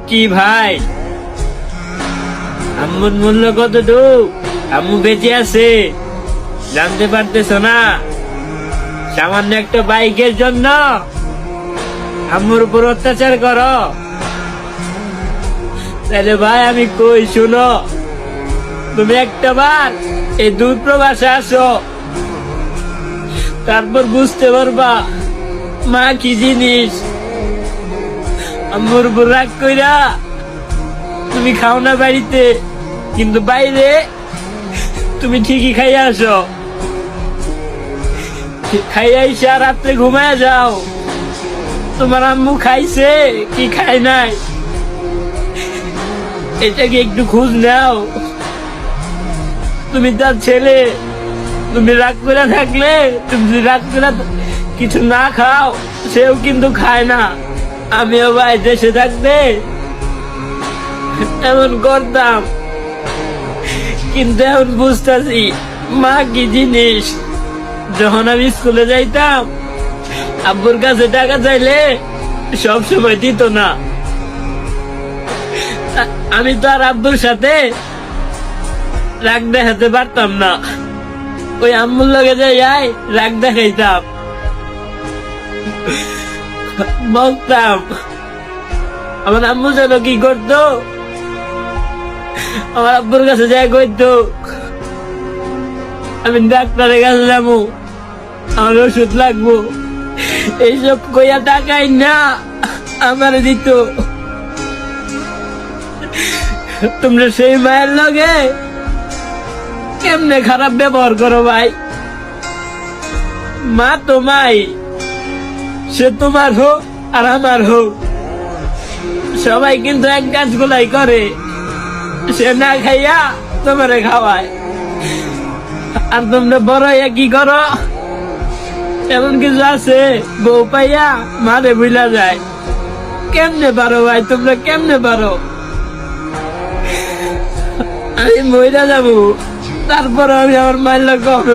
কি ভাই, আম্মুর মূল্য কতটুক? আম্মু বেঁচে আছে জানতে পারতেছ না? সামান্য একটা বাইকের জন্য আম্মুর উপর অত্যাচার করো? তাহলে ভাই আমি কই, শুনো, তুমি একটা বার এই দূর প্রবাসে আসো, তারপর বুঝতে পারবা মা কি জিনিস। আম্মুর উপর রাগ কইরা তুমি খাও না বাড়িতে, কিন্তু বাইরে তুমি ঠিকই খাইয়া আসো। খাইয়া এসে রাত্রে ঘুমায় যাও। তোমার আম্মু খাইছে কি খায় নাই এটা কি একটু খোঁজ নাও? তুমি তার ছেলে, তুমি রাগ করে থাকলে, তুমি যদি রাগ করে কিছু না খাও, সেও কিন্তু খায় না। আমিও ভাই দেশে থাকতে এমন করতাম, কিন্তু এখন বুঝতেছি মা কি জিনিস। যখন আমি স্কুলে যাইতাম, আব্বুর কাছে টাকা চাইলে সব সময় দিত না। আমি তো আর আব্বুর সাথে রাগ দেখাতে পারতাম না। ওই আম্মুর লগে যাই রাগ দেখাইতাম, বলতাম। আমার আম্মু যেন কি করতো, আমার আব্বুর কাছে যাই কইতো আমি ডাক্তারের কাছে যাবো, আমার ওষুধ লাগবো, এইসব কইয়া টাকাই না আমার দিত। তোমরা সেই মায়ের লগে কেমনে খারাপ ব্যবহার করো ভাই? মা তো মাই, সে তোমার হোক আর আমার হোক, সবাই কিন্তু এক কাজগুলাই করে। সে না খাইয়া তোমারে খাওয়ায়, আর তোমরা বড় হইয়া কি করো? এমন কিছু আছে বউ পাইয়া মারে ভুলা যায়। কেমনে পারো ভাই, তোমরা কেমনে পারো? আমি মইরা যাবো, তারপর আমি আমার মায়ের লোক